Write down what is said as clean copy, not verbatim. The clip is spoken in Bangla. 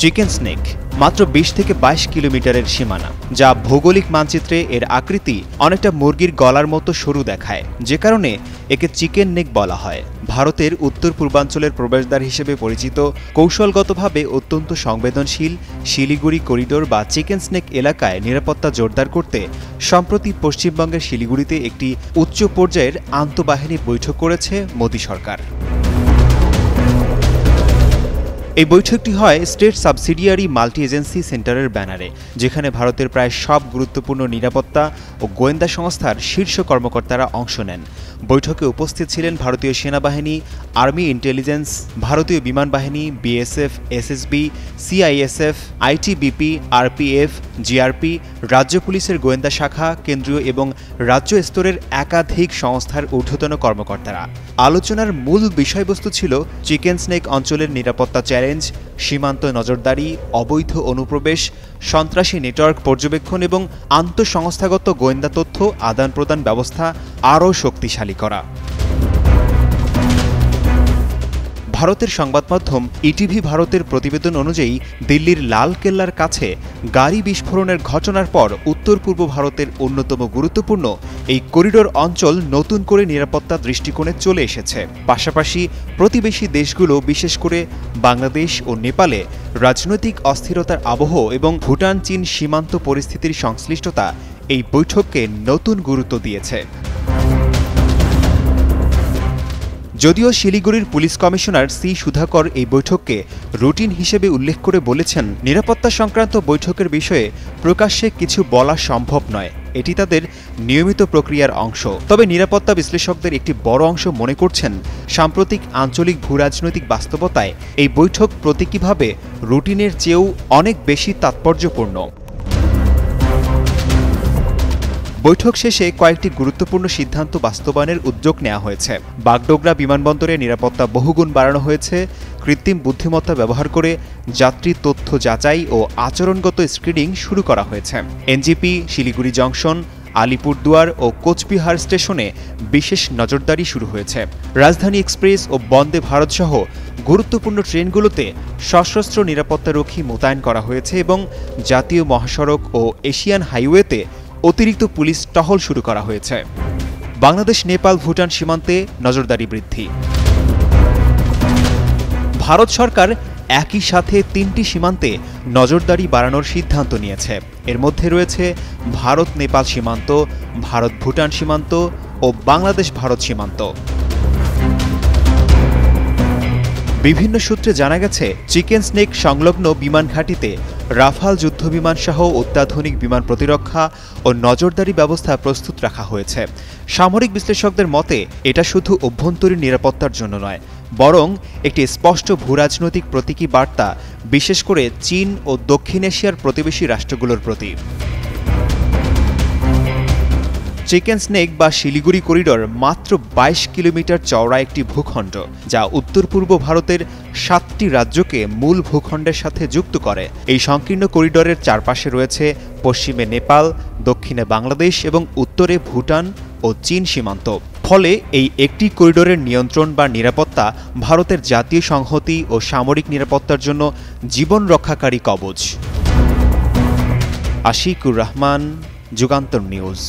চিকেন স্নেক মাত্র ২০ থেকে ২২ কিলোমিটারের সীমানা, যা ভৌগোলিক মানচিত্রে এর আকৃতি অনেকটা মুরগির গলার মতো সরু দেখায়, যে কারণে একে চিকেন নেক বলা হয়। ভারতের উত্তর পূর্বাঞ্চলের প্রবেশদ্বার হিসেবে পরিচিত কৌশলগতভাবে অত্যন্ত সংবেদনশীল শিলিগুড়ি করিডোর বা চিকেন স্নেক এলাকায় নিরাপত্তা জোরদার করতে সম্প্রতি পশ্চিমবঙ্গের শিলিগুড়িতে একটি উচ্চ পর্যায়ের আন্তঃবাহিনী বৈঠক করেছে মোদী সরকার। এই বৈঠকটি হয় স্টেট সাবসিডিয়ারি মাল্টি এজেন্সি সেন্টারের ব্যানারে, যেখানে ভারতের প্রায় সব গুরুত্বপূর্ণ নিরাপত্তা ও গোয়েন্দা সংস্থার শীর্ষ কর্মকর্তারা অংশ নেন। বৈঠকে উপস্থিত ছিলেন ভারতীয় সেনাবাহিনী, আর্মি ইন্টেলিজেন্স, ভারতীয় বিমান বাহিনী, BSF, SSB, CISF, ITBP, RPF, GRP, রাজ্য পুলিশের গোয়েন্দা শাখা, কেন্দ্রীয় এবং রাজ্য স্তরের একাধিক সংস্থার ঊর্ধ্বতন কর্মকর্তারা। আলোচনার মূল বিষয়বস্তু ছিল চিকেন স্নেক অঞ্চলের নিরাপত্তা চ্যালেঞ্জ, সীমান্ত নজরদারি, অবৈধ অনুপ্রবেশ, সন্ত্রাসী নেটওয়ার্ক পর্যবেক্ষণ এবং আন্তঃসংস্থাগত গোয়েন্দা তথ্য আদান প্রদান ব্যবস্থা আরও শক্তিশালী করা। ভারতের সংবাদ মাধ্যম ইটিভি ভারতের প্রতিবেদন অনুযায়ী দিল্লির লাল কেল্লার কাছে গাড়ি বিস্ফোরণের ঘটনার পর উত্তর পূর্ব ভারতের অন্যতম গুরুত্বপূর্ণ এই করিডোর অঞ্চল নতুন করে নিরাপত্তা দৃষ্টিকোণে চলে এসেছে। পাশাপাশি প্রতিবেশী দেশগুলো, বিশেষ করে বাংলাদেশ ও নেপালে রাজনৈতিক অস্থিরতার আবহ এবং ভুটান চীন সীমান্ত পরিস্থিতির সংশ্লিষ্টতা এই বৈঠককে নতুন গুরুত্ব দিয়েছে। যদিও শিলিগুড়ির পুলিশ কমিশনার সি সুধাকর এই বৈঠককে রুটিন হিসেবে উল্লেখ করে বলেছেন, নিরাপত্তা সংক্রান্ত বৈঠকের বিষয়ে প্রকাশ্যে কিছু বলা সম্ভব নয়, এটি তাদের নিয়মিত প্রক্রিয়ার অংশ। তবে নিরাপত্তা বিশ্লেষকদের একটি বড় অংশ মনে করছেন, সাম্প্রতিক আঞ্চলিক ভূরাজনৈতিক বাস্তবতায় এই বৈঠক প্রতীকীভাবে রুটিনের চেয়েও অনেক বেশি তাৎপর্যপূর্ণ। বৈঠক শেষে কয়েকটি গুরুত্বপূর্ণ সিদ্ধান্ত বাস্তবায়নের উদ্যোগ নেওয়া হয়েছে। বাগডোগরা বিমানবন্দরে নিরাপত্তা বহুগুণ বাড়ানো হয়েছে, কৃত্রিম বুদ্ধিমত্তা ব্যবহার করে যাত্রী তথ্য যাচাই ও আচরণগত স্ক্রিনিং শুরু করা হয়েছে। এনজিপি, শিলিগুড়ি জংশন, আলিপুরদুয়ার ও কোচবিহার স্টেশনে বিশেষ নজরদারি শুরু হয়েছে। রাজধানী এক্সপ্রেস ও বন্দে ভারত সহ গুরুত্বপূর্ণ ট্রেনগুলোতে সশস্ত্র নিরাপত্তারক্ষী মোতায়েন করা হয়েছে এবং জাতীয় মহাসড়ক ও এশিয়ান হাইওয়েতে অতিরিক্ত পুলিশ টহল শুরু করা হয়েছে। বাংলাদেশ, নেপাল, ভুটান সীমান্তে নজরদারি বৃদ্ধি। ভারত সরকার একই সাথে ৩টি সীমান্তে নজরদারি বাড়ানোর সিদ্ধান্ত নিয়েছে। এর মধ্যে রয়েছে ভারত নেপাল সীমান্ত, ভারত ভুটান সীমান্ত ও বাংলাদেশ ভারত সীমান্ত। বিভিন্ন সূত্রে জানা গেছে, চিকেন স্নেক সংলগ্ন বিমান ঘাঁটিতে রাফাল যুদ্ধবিমান সহ অত্যাধুনিক বিমান প্রতিরক্ষা ও নজরদারি ব্যবস্থা প্রস্তুত রাখা হয়েছে। সামরিক বিশ্লেষকদের মতে এটা শুধু অভ্যন্তরীণ নিরাপত্তার জন্য নয়, বরং একটি স্পষ্ট ভূরাজনৈতিক প্রতীকী বার্তা, বিশেষ করে চীন ও দক্ষিণ এশিয়ার প্রতিবেশী রাষ্ট্রগুলোর প্রতি। চিকেন স্নেক বা শিলিগুড়ি করিডোর মাত্র ২২ কিলোমিটার চওড়া একটি ভূখণ্ড, যা উত্তর পূর্ব ভারতের ৭টি রাজ্যকে মূল ভূখণ্ডের সাথে যুক্ত করে। এই সংকীর্ণ করিডোরের চারপাশে রয়েছে পশ্চিমে নেপাল, দক্ষিণে বাংলাদেশ এবং উত্তরে ভুটান ও চীন সীমান্ত। ফলে এই একটি করিডোরের নিয়ন্ত্রণ বা নিরাপত্তা ভারতের জাতীয় সংহতি ও সামরিক নিরাপত্তার জন্য জীবন রক্ষাকারী কবচ। আশিকুর রহমান, যুগান্তর নিউজ।